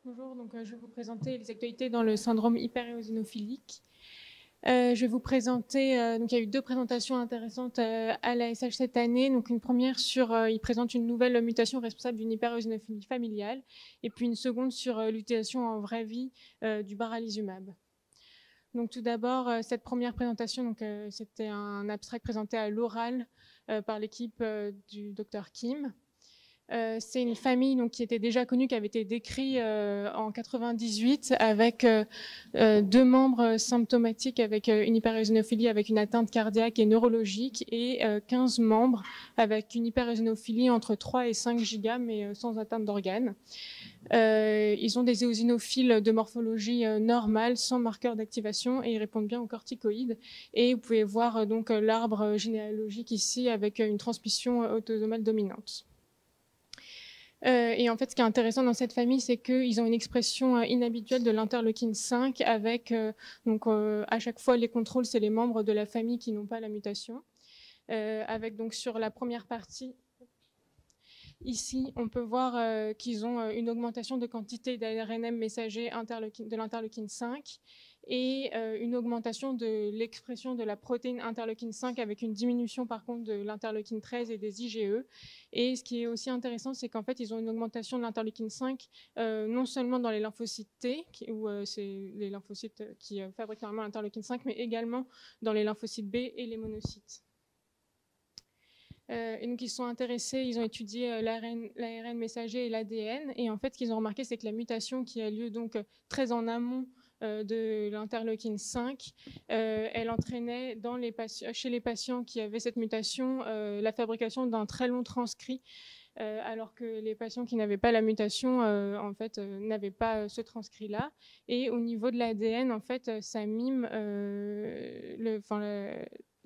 Bonjour, je vais vous présenter les actualités dans le syndrome hyperéosinophilique. Je vais vous présenter, il y a eu deux présentations intéressantes à l'ASH cette année. Donc une première sur, il présente une nouvelle mutation responsable d'une hyperéosinophilie familiale, et puis une seconde sur l'utilisation en vraie vie du baralizumab. Donc tout d'abord, cette première présentation, c'était un abstract présenté à l'oral par l'équipe du Dr Kim. C'est une famille qui était déjà connue, qui avait été décrite en 98 avec deux membres symptomatiques avec une hyperéosinophilie avec une atteinte cardiaque et neurologique et 15 membres avec une hyperéosinophilie entre 3 et 5 gigas mais sans atteinte d'organes. Ils ont des éosinophiles de morphologie normale, sans marqueur d'activation, et ils répondent bien aux corticoïdes. Et vous pouvez voir l'arbre généalogique ici avec une transmission autosomale dominante. Et en fait, ce qui est intéressant dans cette famille, c'est qu'ils ont une expression inhabituelle de l'interleukine 5 avec, à chaque fois, les contrôles, c'est les membres de la famille qui n'ont pas la mutation. Avec donc sur la première partie, ici, on peut voir qu'ils ont une augmentation de quantité d'ARNM messager de l'interleukine 5 et une augmentation de l'expression de la protéine interleukine 5 avec une diminution par contre de l'interleukine 13 et des IgE. Et ce qui est aussi intéressant, c'est qu'en fait, ils ont une augmentation de l'interleukine 5 non seulement dans les lymphocytes T, où c'est les lymphocytes qui fabriquent normalement l'interleukine 5, mais également dans les lymphocytes B et les monocytes. Et donc ils sont intéressés, ils ont étudié l'ARN messager et l'ADN, et en fait ce qu'ils ont remarqué, c'est que la mutation qui a lieu donc très en amont de l'interleukine 5, elle entraînait chez les patients qui avaient cette mutation la fabrication d'un très long transcrit, alors que les patients qui n'avaient pas la mutation n'avaient pas ce transcrit-là. Et au niveau de l'ADN, en fait, ça mime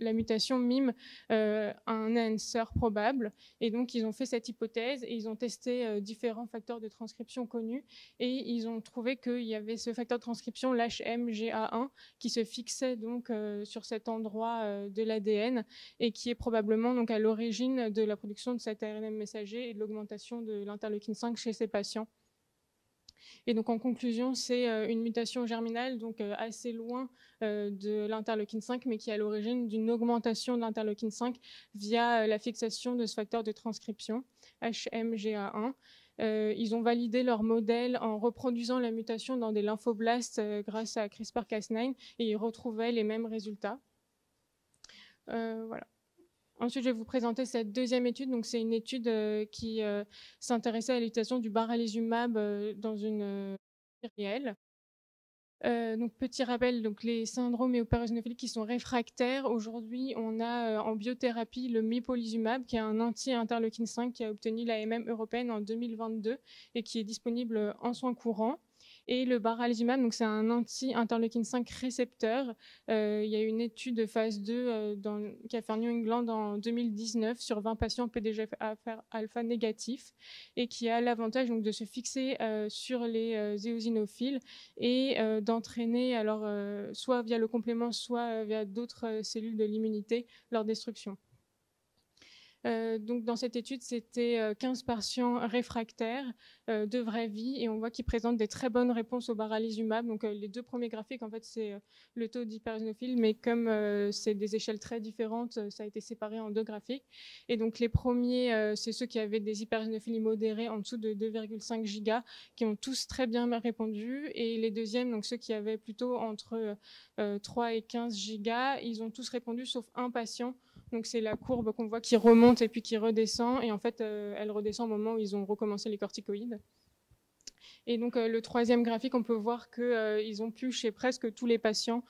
la mutation mime un enhancer probable. Et donc, ils ont fait cette hypothèse et ils ont testé différents facteurs de transcription connus. Et ils ont trouvé qu'il y avait ce facteur de transcription, l'HMGA1, qui se fixait donc sur cet endroit de l'ADN et qui est probablement donc à l'origine de la production de cet ARN messager et de l'augmentation de l'interleukine 5 chez ces patients. Et donc en conclusion, c'est une mutation germinale, donc assez loin de l'interleukine 5, mais qui est à l'origine d'une augmentation de l'interleukine 5 via la fixation de ce facteur de transcription, HMGA1. Ils ont validé leur modèle en reproduisant la mutation dans des lymphoblastes grâce à CRISPR-Cas9 et ils retrouvaient les mêmes résultats. Voilà. Ensuite, je vais vous présenter cette deuxième étude. Donc, c'est une étude qui s'intéressait à l'utilisation du baralizumab dans une réelle. Donc, petit rappel, donc les syndromes hyperéosinophiliques qui sont réfractaires. Aujourd'hui, on a en biothérapie le mepolizumab, qui est un anti-interleukine 5 qui a obtenu l'AMM européenne en 2022 et qui est disponible en soins courants. Et le baralizumab, donc c'est un anti-interleukine 5 récepteur. Il y a une étude de phase 2 qui a fait en New England en 2019 sur 20 patients PDGF-alpha négatifs et qui a l'avantage donc de se fixer sur les éosinophiles et d'entraîner alors soit via le complément, soit via d'autres cellules de l'immunité leur destruction. Donc dans cette étude, c'était 15 patients réfractaires de vraie vie et on voit qu'ils présentent des très bonnes réponses au baralizumab. Donc les deux premiers graphiques, en fait, c'est le taux d'hyperéosinophile, mais comme c'est des échelles très différentes, ça a été séparé en deux graphiques. Et donc les premiers, c'est ceux qui avaient des hyperéosinophilies modérées en dessous de 2,5 gigas, qui ont tous très bien répondu. Et les deuxièmes, donc ceux qui avaient plutôt entre 3 et 15 gigas, ils ont tous répondu sauf un patient. Donc c'est la courbe qu'on voit qui remonte et puis qui redescend. Et en fait, elle redescend au moment où ils ont recommencé les corticoïdes. Et donc le troisième graphique, on peut voir qu'ils ont pu, chez presque tous les patients,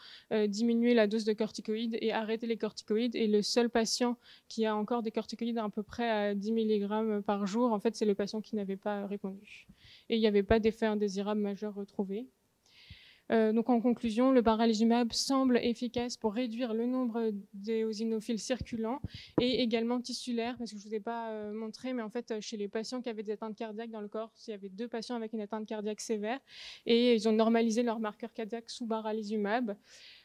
diminuer la dose de corticoïdes et arrêter les corticoïdes. Et le seul patient qui a encore des corticoïdes à peu près à 10 mg par jour, en fait, c'est le patient qui n'avait pas répondu. Et il n'y avait pas d'effet indésirable majeur retrouvé. Donc en conclusion, le baralizumab semble efficace pour réduire le nombre d'éosinophiles circulants et également tissulaires, parce que je ne vous ai pas montré, mais en fait, chez les patients qui avaient des atteintes cardiaques dans le corps, il y avait 2 patients avec une atteinte cardiaque sévère et ils ont normalisé leur marqueur cardiaque sous baralizumab.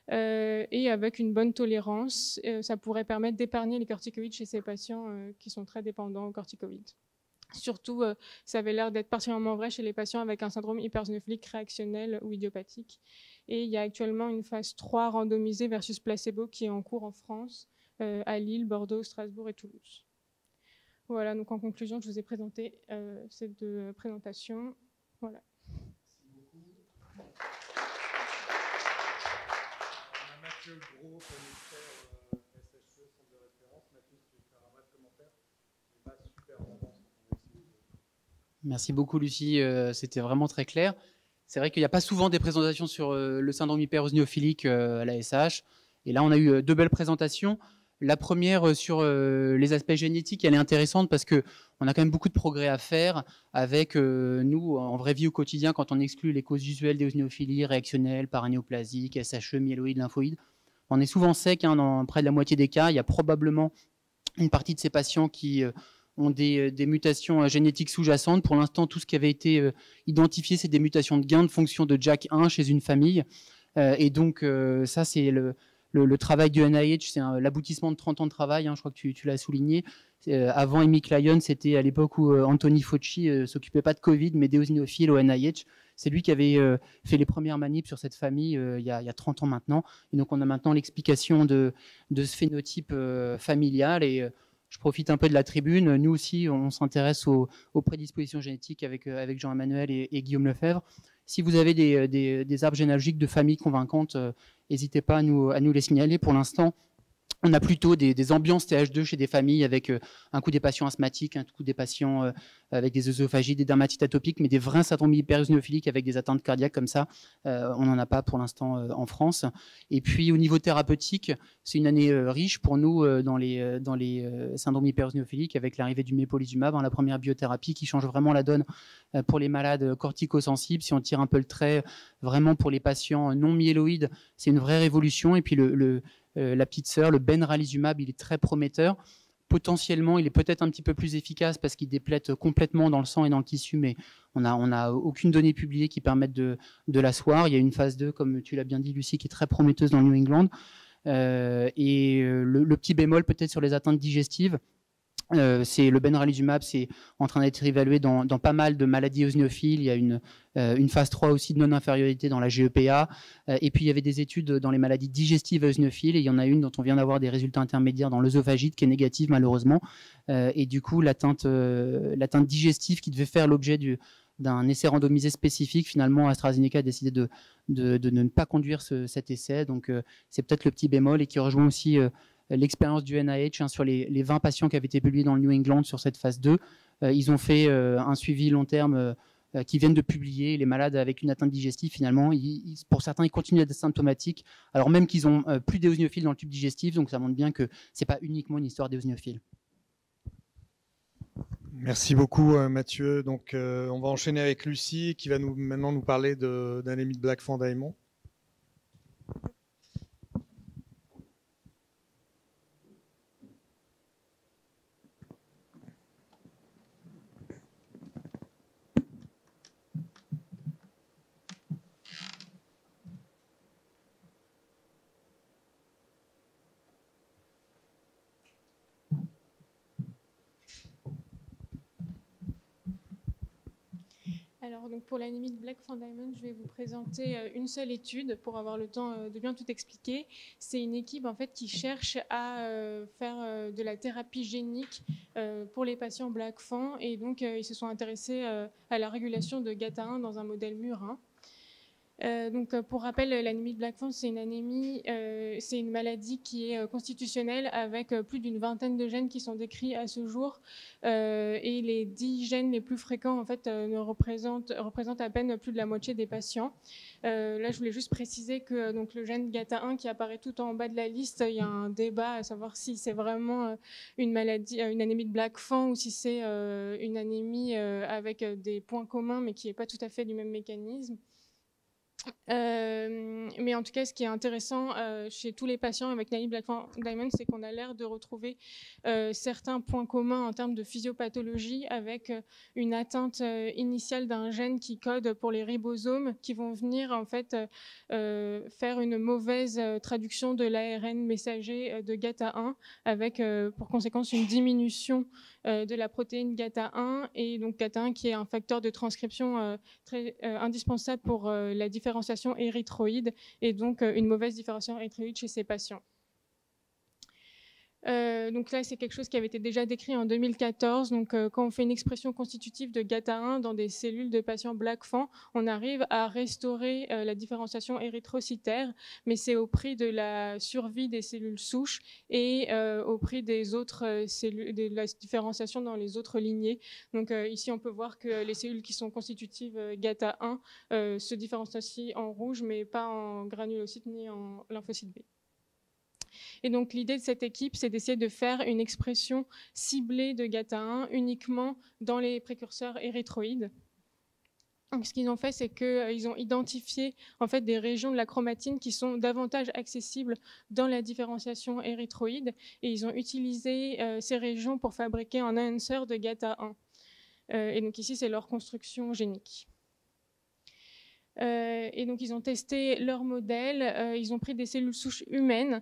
Et avec une bonne tolérance, ça pourrait permettre d'épargner les corticoïdes chez ces patients qui sont très dépendants aux corticoïdes. Surtout, ça avait l'air d'être particulièrement vrai chez les patients avec un syndrome hypersinophilique réactionnel ou idiopathique. Et il y a actuellement une phase 3 randomisée versus placebo qui est en cours en France, à Lille, Bordeaux, Strasbourg et Toulouse. Voilà, donc en conclusion, je vous ai présenté ces deux présentations. Voilà. Merci beaucoup. On a Mathieu Gros, commissaire SHE, centre de référence. Mathieu, si tu veux faire un bref commentaire, je ne vais pas super en avance. Merci beaucoup, Lucie. C'était vraiment très clair. C'est vrai qu'il n'y a pas souvent des présentations sur le syndrome hypereosinophilique à la SH. Et là, on a eu deux belles présentations. La première sur les aspects génétiques, elle est intéressante parce que on a quand même beaucoup de progrès à faire avec nous, en vraie vie au quotidien, quand on exclut les causes usuelles d'éosinophilie, réactionnelle, paranéoplasique, SHE, myéloïde, lymphoïde. On est souvent sec, hein, dans près de la moitié des cas. Il y a probablement une partie de ces patients qui ont des mutations génétiques sous-jacentes. Pour l'instant, tout ce qui avait été identifié, c'est des mutations de gain de fonction de JAK1 chez une famille. Et donc, ça, c'est le travail du NIH, c'est l'aboutissement de 30 ans de travail, hein, je crois que tu l'as souligné. Avant Amy Clyon, c'était à l'époque où Anthony Fauci s'occupait pas de Covid, mais d'éosinophiles au NIH. C'est lui qui avait fait les premières manips sur cette famille il y a 30 ans maintenant. Et donc, on a maintenant l'explication de ce phénotype familial. Et je profite un peu de la tribune. Nous aussi, on s'intéresse aux prédispositions génétiques avec Jean-Emmanuel et Guillaume Lefebvre. Si vous avez des arbres généalogiques de familles convaincantes, n'hésitez pas à nous les signaler. Pour l'instant, on a plutôt des ambiances TH2 chez des familles avec un coup des patients asthmatiques, un coup des patients avec des œsophagies, des dermatites atopiques, mais des vrais syndromes hypereosinophiliques avec des atteintes cardiaques comme ça, on n'en a pas pour l'instant en France. Et puis au niveau thérapeutique, c'est une année riche pour nous dans les syndromes hypereosinophiliques avec l'arrivée du mépolizumab, hein, la première biothérapie qui change vraiment la donne pour les malades corticosensibles. Si on tire un peu le trait, vraiment pour les patients non myéloïdes, c'est une vraie révolution. Et puis la petite sœur, le benralizumab, il est très prometteur. Potentiellement, il est peut-être un petit peu plus efficace parce qu'il déplète complètement dans le sang et dans le tissu, mais on n'a aucune donnée publiée qui permette de l'asseoir. Il y a une phase 2, comme tu l'as bien dit, Lucie, qui est très prometteuse dans le New England. Le petit bémol peut-être sur les atteintes digestives, c'est le benralizumab, c'est en train d'être évalué dans pas mal de maladies eosinophiles. Il y a une phase 3 aussi de non-infériorité dans la GEPA. Et puis, il y avait des études dans les maladies digestives eosinophiles. Et il y en a une dont on vient d'avoir des résultats intermédiaires dans l'œsophagite qui est négative, malheureusement. Et du coup, l'atteinte digestive qui devait faire l'objet d'un essai randomisé spécifique, finalement, AstraZeneca a décidé de ne pas conduire cet essai. Donc, c'est peut-être le petit bémol et qui rejoint aussi l'expérience du NIH, hein, sur les 20 patients qui avaient été publiés dans le New England sur cette phase 2. Ils ont fait un suivi long terme qui viennent de publier. Les malades avec une atteinte digestive, finalement, pour certains, ils continuent d'être symptomatiques, alors même qu'ils ont plus d'éosinophiles dans le tube digestif. Donc ça montre bien que c'est pas uniquement une histoire d'éosinophiles. Merci beaucoup Mathieu. Donc on va enchaîner avec Lucie qui va maintenant nous parler d'anémie de Black-Van-Diamond. Alors, donc pour l'anémie de Black-Van-Diamond, je vais vous présenter une seule étude pour avoir le temps de bien tout expliquer. C'est une équipe en fait qui cherche à faire de la thérapie génique pour les patients Black-Van, et donc ils se sont intéressés à la régulation de GATA1 dans un modèle murin. Pour rappel, l'anémie de Black-Van, c'est une anémie, c'est une maladie qui est constitutionnelle avec plus d'une vingtaine de gènes qui sont décrits à ce jour, et les 10 gènes les plus fréquents en fait représentent à peine plus de la moitié des patients. Là, je voulais juste préciser que donc le gène GATA1 qui apparaît tout en bas de la liste, il y a un débat à savoir si c'est vraiment une maladie, une anémie de Black-Van ou si c'est une anémie avec des points communs mais qui n'est pas tout à fait du même mécanisme. Mais en tout cas, ce qui est intéressant chez tous les patients avec Naive Black Diamond, c'est qu'on a l'air de retrouver certains points communs en termes de physiopathologie avec une atteinte initiale d'un gène qui code pour les ribosomes qui vont venir en fait faire une mauvaise traduction de l'ARN messager de GATA1 avec pour conséquence une diminution de la protéine GATA1 et donc GATA1 qui est un facteur de transcription très indispensable pour la différenciation érythroïde et donc une mauvaise différenciation érythroïde chez ces patients. Donc là, c'est quelque chose qui avait été déjà décrit en 2014. Donc, quand on fait une expression constitutive de GATA1 dans des cellules de patients BLAC-FAN, on arrive à restaurer la différenciation érythrocytaire, mais c'est au prix de la survie des cellules souches et au prix des autres cellules, de la différenciation dans les autres lignées. Donc, ici, on peut voir que les cellules qui sont constitutives GATA1 se différencient aussi en rouge, mais pas en granulocytes ni en lymphocytes B. Et donc l'idée de cette équipe, c'est d'essayer de faire une expression ciblée de GATA1 uniquement dans les précurseurs érythroïdes. Donc, ce qu'ils ont fait, c'est qu'ils ont identifié en fait des régions de la chromatine qui sont davantage accessibles dans la différenciation érythroïde, et ils ont utilisé ces régions pour fabriquer un enhancer de GATA1. Et donc ici, c'est leur construction génique. Et donc, ils ont testé leur modèle. Ils ont pris des cellules souches humaines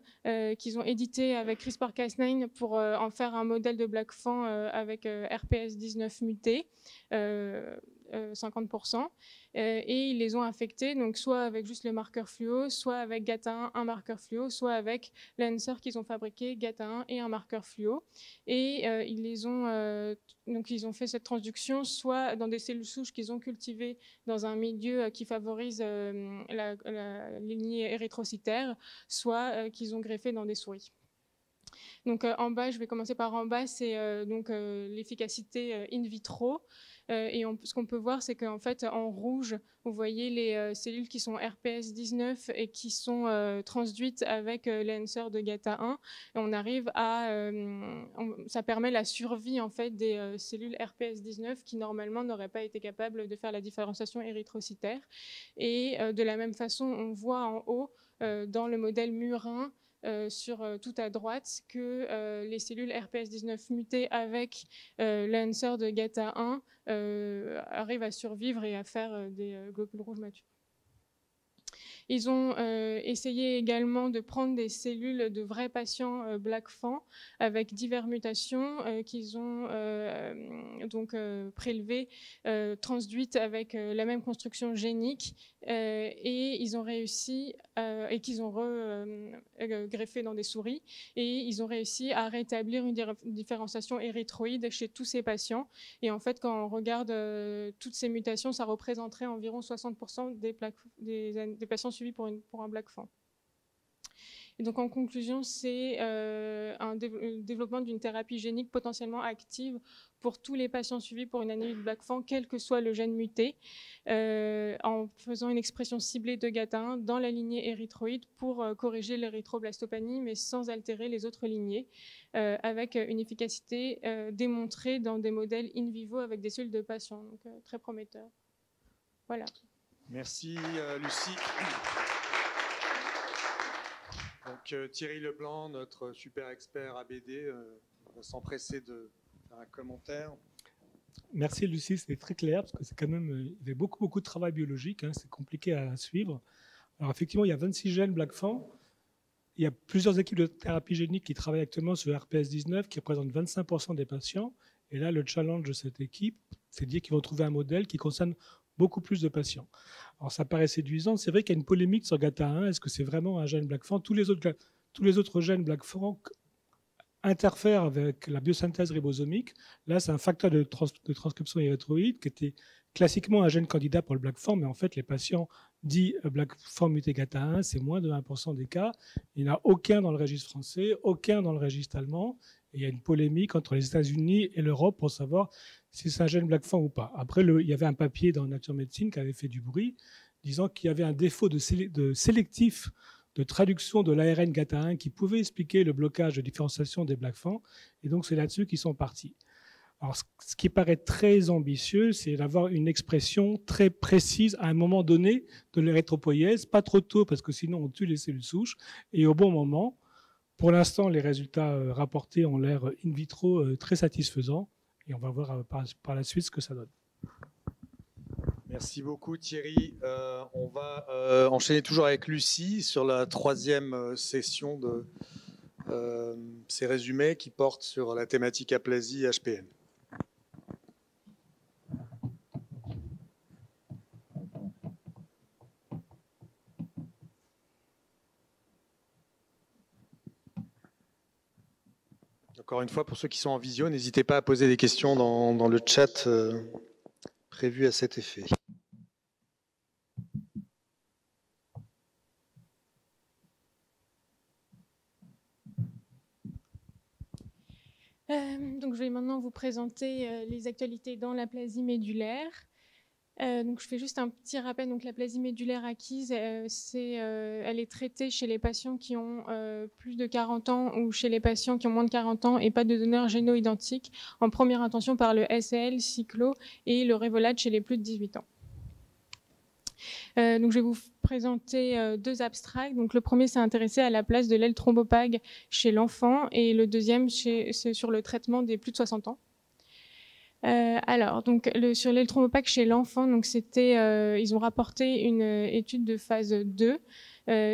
qu'ils ont éditées avec CRISPR-Cas9 pour en faire un modèle de BLAC-FAN avec RPS19 muté, 50%. Et ils les ont affectés, donc soit avec juste le marqueur fluo, soit avec GATA1, un marqueur fluo, soit avec l'enhancer qu'ils ont fabriqué, GATA1 et un marqueur fluo. Et ils ont fait cette transduction soit dans des cellules souches qu'ils ont cultivées dans un milieu qui favorise la lignée érythrocytaire, soit qu'ils ont greffé dans des souris. Donc en bas, je vais commencer par en bas, c'est l'efficacité in vitro. Et ce qu'on peut voir, c'est qu'en fait, en rouge, vous voyez les cellules qui sont RPS19 et qui sont transduites avec l'enhancer de GATA1. Et on arrive ça permet la survie en fait des cellules RPS19 qui normalement n'auraient pas été capables de faire la différenciation érythrocytaire. Et de la même façon, on voit en haut dans le modèle murin tout à droite que les cellules RPS19 mutées avec l'enhancer de GATA1 arrivent à survivre et à faire des globules rouges matures. Ils ont essayé également de prendre des cellules de vrais patients BLAC-FAN avec diverses mutations qu'ils ont prélevées, transduites avec la même construction génique et ils ont réussi et qu'ils ont greffé dans des souris et ils ont réussi à rétablir une différenciation érythroïde chez tous ces patients. Et en fait, quand on regarde toutes ces mutations, ça représenterait environ 60% des patients suivis pour un BLAC-FAN. Et donc en conclusion, c'est le développement d'une thérapie génique potentiellement active pour tous les patients suivis pour une anémie de BLAC-FAN, quel que soit le gène muté, en faisant une expression ciblée de GATA1 dans la lignée érythroïde pour corriger l'érythroblastopanie, mais sans altérer les autres lignées, avec une efficacité démontrée dans des modèles in vivo avec des cellules de patients. Donc très prometteur. Voilà. Merci Lucie. Donc Thierry Leblanc, notre super expert ABD, va s'empresser de faire un commentaire. Merci Lucie, c'était très clair parce que c'est quand même, il y avait beaucoup de travail biologique, hein, c'est compliqué à suivre. Alors effectivement, il y a 26 gènes BLAC-FAN. Il y a plusieurs équipes de thérapie génique qui travaillent actuellement sur RPS19 qui représentent 25% des patients. Et là, le challenge de cette équipe, c'est de dire qu'ils vont trouver un modèle qui concerne beaucoup plus de patients. Alors ça paraît séduisant. C'est vrai qu'il y a une polémique sur GATA1. Est-ce que c'est vraiment un gène BLAC-FAN ? Tous les autres gènes BLAC-FAN interfèrent avec la biosynthèse ribosomique. Là, c'est un facteur de transcription érythroïde qui était classiquement un gène candidat pour le BLAC-FAN, mais en fait, les patients dits BLAC-FAN muté GATA1, c'est moins de 1% des cas. Il n'y en a aucun dans le registre français, aucun dans le registre allemand. Et il y a une polémique entre les États-Unis et l'Europe pour savoir si c'est un gène BLAC-FAN ou pas. Après, il y avait un papier dans Nature Medicine qui avait fait du bruit, disant qu'il y avait un défaut de sélectif de traduction de l'ARN GATA1 qui pouvait expliquer le blocage de différenciation des BLAC-FAN. Et donc, c'est là-dessus qu'ils sont partis. Alors, ce qui paraît très ambitieux, c'est d'avoir une expression très précise à un moment donné de l'érythropoïèse, pas trop tôt parce que sinon on tue les cellules souches, et au bon moment. Pour l'instant, les résultats rapportés ont l'air in vitro très satisfaisants, et on va voir par la suite ce que ça donne. Merci beaucoup Thierry. On va enchaîner toujours avec Lucie sur la 3e session de ces résumés qui portent sur la thématique aplasie HPN. Encore une fois, pour ceux qui sont en visio, n'hésitez pas à poser des questions dans le chat prévu à cet effet. Donc, je vais maintenant vous présenter les actualités dans l'aplasie médulaire. Donc, je fais juste un petit rappel. Donc, l'aplasie médulaire acquise, elle est traitée chez les patients qui ont plus de 40 ans ou chez les patients qui ont moins de 40 ans et pas de donneurs géno-identiques, en première intention par le SAL, Cyclo et le Revolade chez les plus de 18 ans. Donc, je vais vous présenter 2 abstracts. Donc, le premier s'est intéressé à la place de l'L-thrombopag chez l'enfant et le deuxième, c'est sur le traitement des plus de 60 ans. Alors, donc, sur l'L-thrombopag chez l'enfant, donc ils ont rapporté une étude de phase 2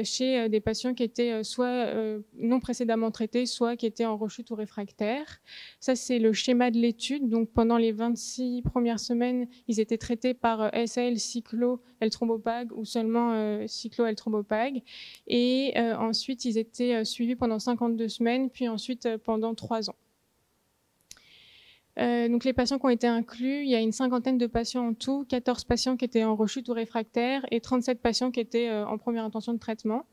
chez des patients qui étaient soit non précédemment traités, soit qui étaient en rechute ou réfractaires. Ça, c'est le schéma de l'étude. Donc, pendant les 26 premières semaines, ils étaient traités par SAL, Cyclo, L-thrombopag ou seulement Cyclo, L-thrombopag. Et ensuite, ils étaient suivis pendant 52 semaines, puis ensuite pendant 3 ans. Donc les patients qui ont été inclus, il y a une 50aine de patients en tout, 14 patients qui étaient en rechute ou réfractaires et 37 patients qui étaient en première intention de traitement.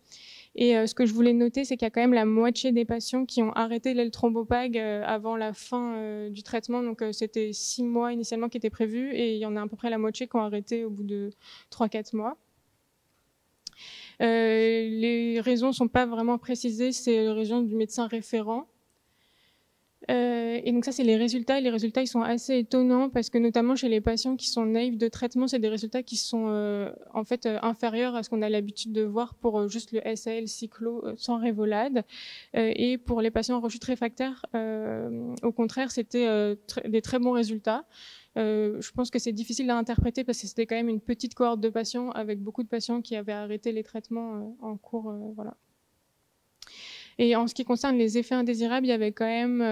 Et ce que je voulais noter, c'est qu'il y a quand même la moitié des patients qui ont arrêté l'L-thrombopag avant la fin du traitement. Donc c'était 6 mois initialement qui étaient prévus et il y en a à peu près la moitié qui ont arrêté au bout de 3-4 mois. Les raisons ne sont pas vraiment précisées, c'est la raison du médecin référent. Et donc ça, c'est les résultats. Et les résultats, ils sont assez étonnants parce que notamment chez les patients qui sont naïfs de traitement, c'est des résultats qui sont en fait inférieurs à ce qu'on a l'habitude de voir pour juste le SAL Cyclo sans Revolade. Et pour les patients en rechute réfractaire, au contraire, c'était des très bons résultats. Je pense que c'est difficile à interpréter parce que c'était quand même une petite cohorte de patients avec beaucoup de patients qui avaient arrêté les traitements en cours. Voilà. Et en ce qui concerne les effets indésirables, il y avait quand même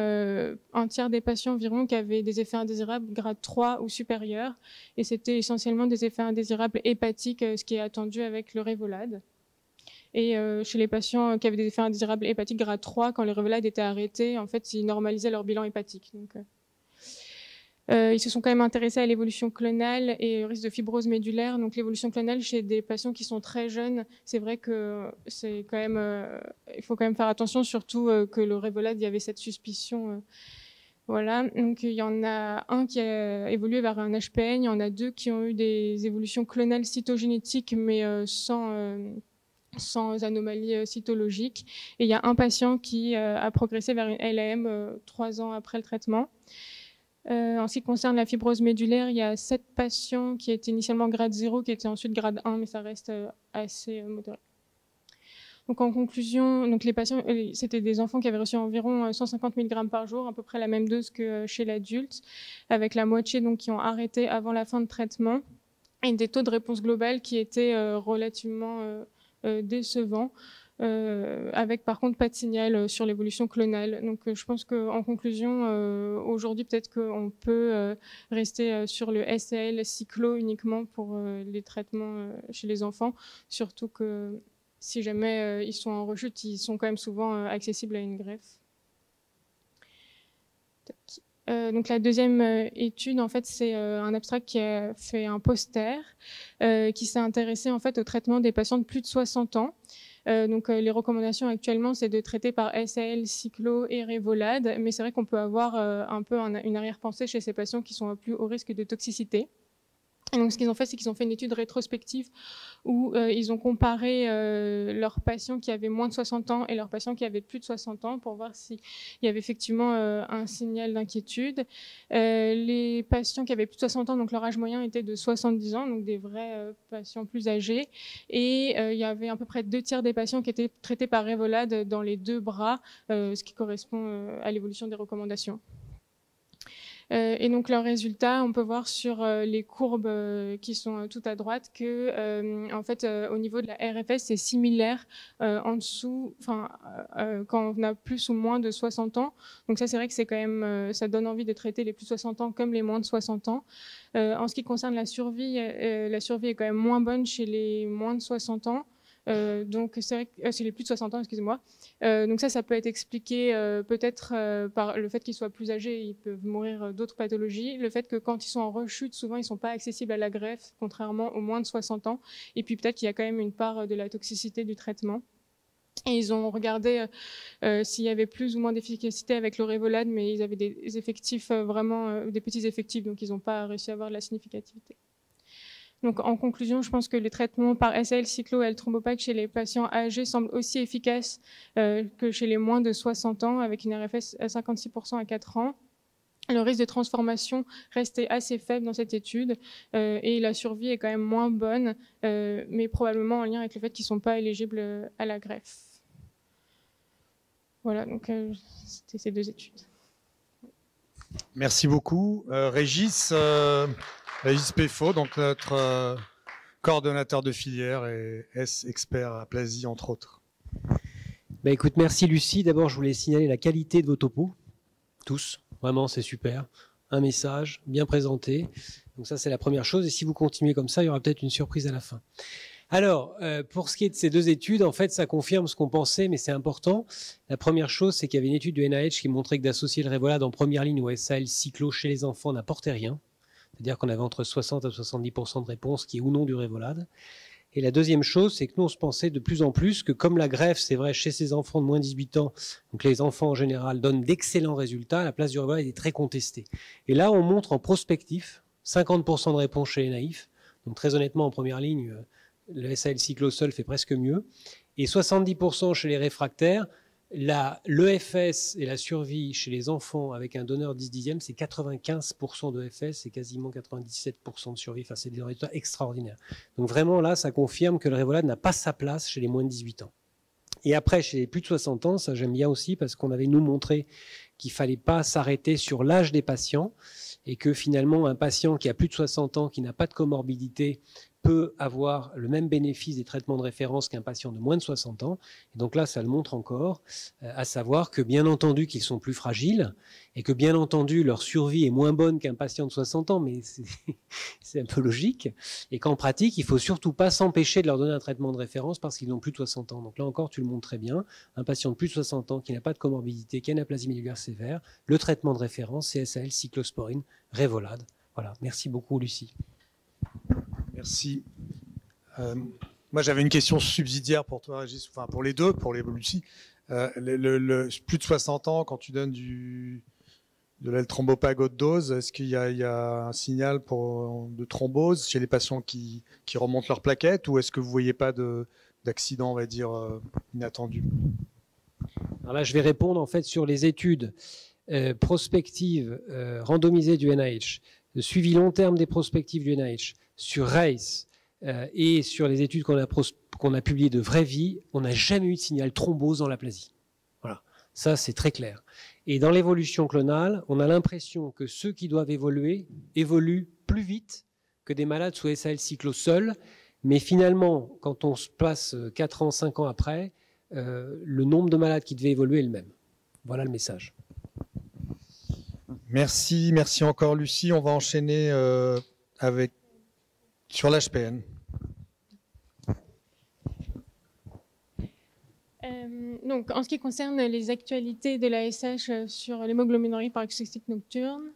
un tiers des patients environ qui avaient des effets indésirables grade 3 ou supérieur. Et c'était essentiellement des effets indésirables hépatiques, ce qui est attendu avec le Revolade. Et chez les patients qui avaient des effets indésirables hépatiques grade 3, quand le Revolade était arrêté, en fait, ils normalisaient leur bilan hépatique. Donc, ils se sont quand même intéressés à l'évolution clonale et au risque de fibrose médulaire. Donc l'évolution clonale chez des patients qui sont très jeunes, c'est vrai que c'est quand même, il faut quand même faire attention, surtout que le Revolade, il y avait cette suspicion. Voilà. Donc il y en a un qui a évolué vers un HPN, il y en a 2 qui ont eu des évolutions clonales cytogénétiques, mais sans anomalie cytologique. Et il y a un patient qui a progressé vers une LAM 3 ans après le traitement. En ce qui concerne la fibrose médulaire, il y a 7 patients qui étaient initialement grade 0, qui étaient ensuite grade 1, mais ça reste assez modéré. Donc en conclusion, donc les patients, c'était des enfants qui avaient reçu environ 150 mg par jour, à peu près la même dose que chez l'adulte, avec la moitié donc, qui ont arrêté avant la fin de traitement, et des taux de réponse globale qui étaient relativement décevants. Avec par contre pas de signal sur l'évolution clonale. Donc je pense qu'en conclusion, aujourd'hui peut-être qu'on peut rester sur le SAL Cyclo uniquement pour les traitements chez les enfants, surtout que si jamais ils sont en rechute, ils sont quand même souvent accessibles à une greffe. Donc la deuxième étude, en fait, c'est un abstract qui a fait un poster qui s'est intéressé en fait au traitement des patients de plus de 60 ans. Donc les recommandations actuellement, c'est de traiter par SAL, Cyclo et Revolade, mais c'est vrai qu'on peut avoir un peu une arrière-pensée chez ces patients qui sont à plus haut risque de toxicité. Et donc, ce qu'ils ont fait, c'est qu'ils ont fait une étude rétrospective où ils ont comparé leurs patients qui avaient moins de 60 ans et leurs patients qui avaient plus de 60 ans pour voir s'il y avait effectivement un signal d'inquiétude. Les patients qui avaient plus de 60 ans, donc leur âge moyen était de 70 ans, donc des vrais patients plus âgés. Et il y avait à peu près 2 tiers des patients qui étaient traités par Revolade dans les 2 bras, ce qui correspond à l'évolution des recommandations. Et donc leurs résultats, on peut voir sur les courbes qui sont tout à droite que, en fait, au niveau de la RFS, c'est similaire en dessous, quand on a plus ou moins de 60 ans. Donc ça, c'est vrai que c'est quand même, ça donne envie de traiter les plus de 60 ans comme les moins de 60 ans. En ce qui concerne la survie est quand même moins bonne chez les moins de 60 ans. Donc c'est vrai que c'est les plus de 60 ans, excusez-moi. Donc ça peut être expliqué peut-être par le fait qu'ils soient plus âgés, ils peuvent mourir d'autres pathologies. Le fait que quand ils sont en rechute, souvent ils sont pas accessibles à la greffe, contrairement aux moins de 60 ans. Et puis peut-être qu'il y a quand même une part de la toxicité du traitement. Et ils ont regardé s'il y avait plus ou moins d'efficacité avec le Revolade, mais ils avaient des effectifs vraiment des petits effectifs, donc ils n'ont pas réussi à avoir de la significativité. Donc, en conclusion, je pense que les traitements par SAL, cyclo et L-Thrombopag chez les patients âgés semblent aussi efficaces que chez les moins de 60 ans, avec une RFS à 56% à 4 ans. Le risque de transformation restait assez faible dans cette étude et la survie est quand même moins bonne, mais probablement en lien avec le fait qu'ils ne sont pas éligibles à la greffe. Voilà, donc c'était ces 2 études. Merci beaucoup. Régis Peffo, donc notre coordonnateur de filière et expert à aplasie, entre autres. Écoute, merci Lucie. D'abord, je voulais signaler la qualité de vos topos. Tous. Vraiment, c'est super. Un message bien présenté. Donc ça, c'est la première chose. Et si vous continuez comme ça, il y aura peut-être une surprise à la fin. Alors, pour ce qui est de ces 2 études, en fait, ça confirme ce qu'on pensait, mais c'est important. La première chose, c'est qu'il y avait une étude du NIH qui montrait que d'associer le Revolade en première ligne au SAL cyclo chez les enfants n'apportait rien. C'est-à-dire qu'on avait entre 60 à 70% de réponses qui est ou non du Revolade. Et la deuxième chose, c'est que nous, on se pensait de plus en plus que comme la greffe, c'est vrai, chez ces enfants de moins de 18 ans, donc les enfants en général donnent d'excellents résultats, la place du Revolade est très contestée. Et là, on montre en prospectif 50% de réponses chez les naïfs. Donc très honnêtement, en première ligne, le SAL cyclo seul fait presque mieux. Et 70% chez les réfractaires. L'EFS et la survie chez les enfants avec un donneur 10/10, c'est 95% d'EFS et quasiment 97% de survie. Enfin, c'est des résultats extraordinaires. Donc vraiment, là, ça confirme que le Revolade n'a pas sa place chez les moins de 18 ans. Et après, chez les plus de 60 ans, ça j'aime bien aussi parce qu'on avait nous montré qu'il ne fallait pas s'arrêter sur l'âge des patients et que finalement, un patient qui a plus de 60 ans, qui n'a pas de comorbidité, peut avoir le même bénéfice des traitements de référence qu'un patient de moins de 60 ans. Et donc là, ça le montre encore, à savoir que bien entendu qu'ils sont plus fragiles et que bien entendu leur survie est moins bonne qu'un patient de 60 ans, mais c'est un peu logique. Et qu'en pratique, il ne faut surtout pas s'empêcher de leur donner un traitement de référence parce qu'ils n'ont plus de 60 ans. Donc là encore, tu le montres très bien. Un patient de plus de 60 ans qui n'a pas de comorbidité, qui a une aplasie médulaire sévère, le traitement de référence, c'est SAL, cyclosporine, Revolade. Voilà, merci beaucoup Lucie. Merci. Moi, j'avais une question subsidiaire pour toi, Régis, enfin pour les deux, pour les Lucie. Plus de 60 ans, quand tu donnes de l'L-Thrombopag haute dose, est-ce qu'il y a un signal de thrombose chez les patients qui remontent leur plaquette ou est-ce que vous ne voyez pas d'accident, on va dire, inattendu? Alors là, je vais répondre en fait sur les études prospectives randomisées du NIH, le suivi long terme des prospectives du NIH, sur RACE et sur les études qu'on a publiées de vraie vie, on n'a jamais eu de signal thrombose dans l'aplasie. Voilà, ça c'est très clair. Et dans l'évolution clonale, on a l'impression que ceux qui doivent évoluer évoluent plus vite que des malades sous SAL cyclo seuls, mais finalement, quand on se place 4 ans, 5 ans après, le nombre de malades qui devaient évoluer est le même. Voilà le message. Merci encore Lucie. On va enchaîner sur l'HPN. Donc, en ce qui concerne les actualités de l'ASH sur l'hémoglobinurie paroxystique nocturne,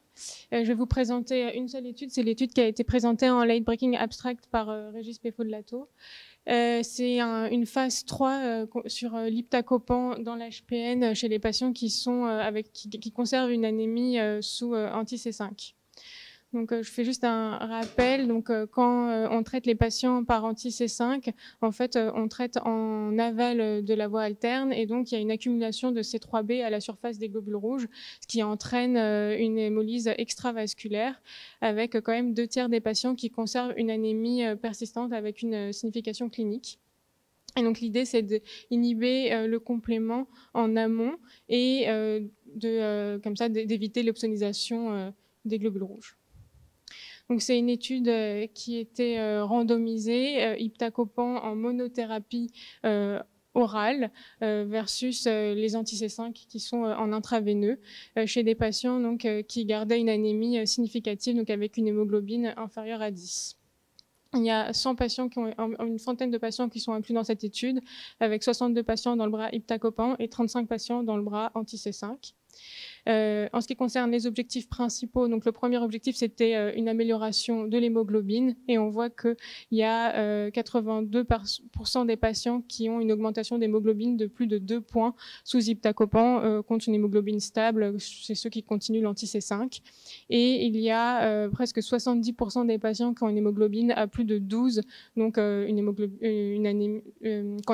je vais vous présenter une seule étude. C'est l'étude qui a été présentée en late breaking abstract par Régis Peffo de Lato. C'est une phase 3 sur l'iptacopan dans l'HPN chez les patients qui conservent une anémie sous anti-C5. Donc, je fais juste un rappel. Donc, quand on traite les patients par anti-C5, en fait, on traite en aval de la voie alterne et donc il y a une accumulation de C3b à la surface des globules rouges, ce qui entraîne une hémolyse extravasculaire avec quand même 2/3 des patients qui conservent une anémie persistante avec une signification clinique. Et donc l'idée, c'est d'inhiber le complément en amont et comme ça d'éviter l'opsonisation des globules rouges. Donc c'est une étude qui était randomisée, iptacopan en monothérapie orale versus les anti-C5 qui sont en intraveineux chez des patients donc, qui gardaient une anémie significative, donc avec une hémoglobine inférieure à 10. Il y a 100 patients une centaine de patients qui sont inclus dans cette étude, avec 62 patients dans le bras iptacopan et 35 patients dans le bras anti-C5. En ce qui concerne les objectifs principaux, donc le premier objectif, c'était une amélioration de l'hémoglobine. Et on voit qu'il y a 82% des patients qui ont une augmentation d'hémoglobine de plus de 2 points sous iptacopan contre une hémoglobine stable. C'est ceux qui continuent l'anti-C5. Et il y a presque 70% des patients qui ont une hémoglobine à plus de 12. Donc, quand on a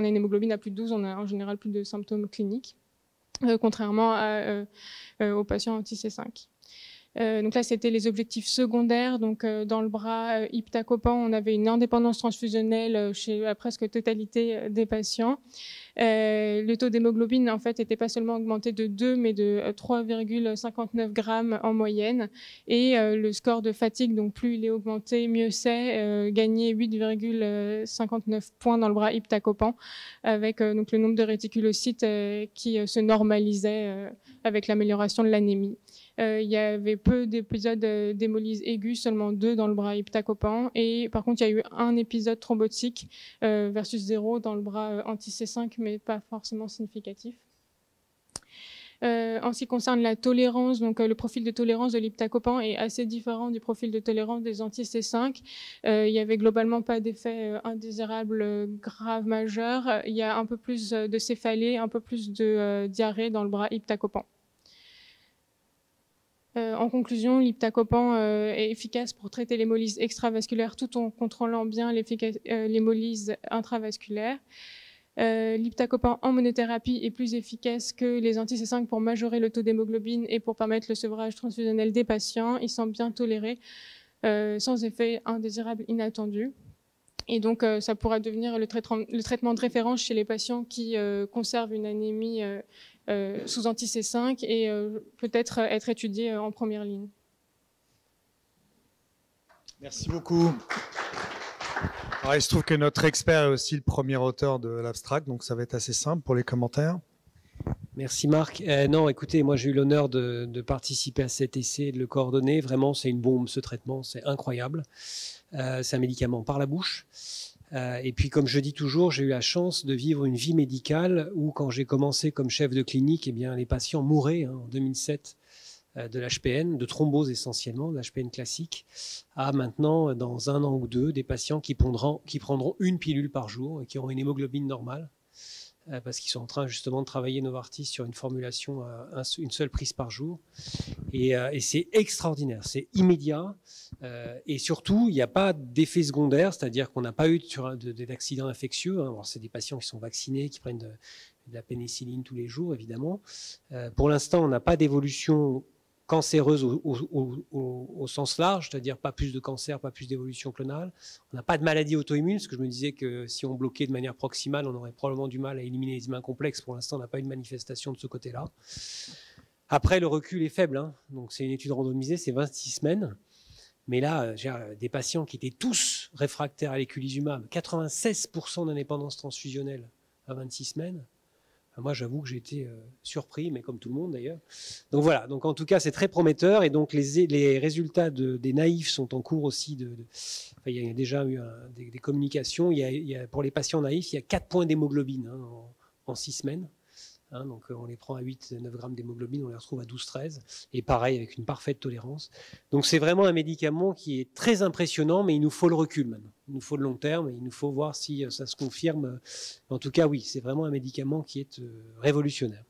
une hémoglobine à plus de 12, on a en général plus de symptômes cliniques. Contrairement aux patients anti-C5. Donc là, c'était les objectifs secondaires. Donc, dans le bras iptacopan, on avait une indépendance transfusionnelle chez la presque totalité des patients. Le taux d'hémoglobine, en fait, n'était pas seulement augmenté de 2, mais de 3,59 grammes en moyenne. Et le score de fatigue, donc plus il est augmenté, mieux c'est, gagné 8,59 points dans le bras iptacopan, avec donc le nombre de réticulocytes qui se normalisait avec l'amélioration de l'anémie. Il y avait peu d'épisodes d'hémolyse aiguë, seulement 2 dans le bras iptacopan. Et par contre, il y a eu un épisode thrombotique versus 0 dans le bras anti-C5, mais pas forcément significatif. En ce qui concerne la tolérance, donc le profil de tolérance de l'iptacopan est assez différent du profil de tolérance des anti-C5. Il y avait globalement pas d'effet indésirable grave majeur. Il y a un peu plus de céphalée, un peu plus de diarrhée dans le bras iptacopan. En conclusion, l'iptacopan est efficace pour traiter l'hémolyse extravasculaire tout en contrôlant bien l'hémolyse intravasculaire. L'iptacopan en monothérapie est plus efficace que les anti-C5 pour majorer le taux d'hémoglobine et pour permettre le sevrage transfusionnel des patients. Ils sont bien tolérés, sans effet indésirable inattendu. Et donc, ça pourra devenir le traitement de référence chez les patients qui conservent une anémie sous anti-C5 et peut-être être étudié en première ligne. Merci beaucoup. Alors, il se trouve que notre expert est aussi le premier auteur de l'abstract, donc ça va être assez simple pour les commentaires. Merci Marc. Non, écoutez, moi j'ai eu l'honneur de participer à cet essai et de le coordonner. Vraiment, c'est une bombe ce traitement, c'est incroyable. C'est un médicament par la bouche. Et puis, comme je dis toujours, j'ai eu la chance de vivre une vie médicale où, quand j'ai commencé comme chef de clinique, eh bien, les patients mouraient en 2007 de l'HPN, de thrombose essentiellement, de l'HPN classique, à maintenant, dans 1 an ou 2, des patients qui prendront une pilule par jour et qui auront une hémoglobine normale, parce qu'ils sont en train justement de travailler Novartis sur une formulation, une seule prise par jour. Et c'est extraordinaire, c'est immédiat. Et surtout, il n'y a pas d'effet secondaire, c'est-à-dire qu'on n'a pas eu d'accidents infectieux. Alors, c'est des patients qui sont vaccinés, qui prennent de la pénicilline tous les jours, évidemment. Pour l'instant, on n'a pas d'évolution cancéreuse au sens large, c'est-à-dire pas plus de cancer, pas plus d'évolution clonale. On n'a pas de maladie auto-immune, parce que je me disais que si on bloquait de manière proximale, on aurait probablement du mal à éliminer les humains complexes. Pour l'instant, on n'a pas eu de manifestation de ce côté-là. Après, le recul est faible, hein. Donc c'est une étude randomisée, c'est 26 semaines. Mais là, j'ai des patients qui étaient tous réfractaires à l'éculizumab, 96% d'indépendance transfusionnelle à 26 semaines. Moi, j'avoue que j'ai été surpris, mais comme tout le monde d'ailleurs. Donc voilà, donc en tout cas, c'est très prometteur. Et donc les résultats des naïfs sont en cours aussi. Enfin, il y a déjà eu des communications. Pour les patients naïfs, il y a 4 points d'hémoglobine en 6 semaines. Donc on les prend à 8-9 grammes d'hémoglobine, on les retrouve à 12-13. Et pareil, avec une parfaite tolérance. Donc c'est vraiment un médicament qui est très impressionnant, mais il nous faut le recul maintenant. Il nous faut le long terme et il nous faut voir si ça se confirme. En tout cas, oui, c'est vraiment un médicament qui est révolutionnaire.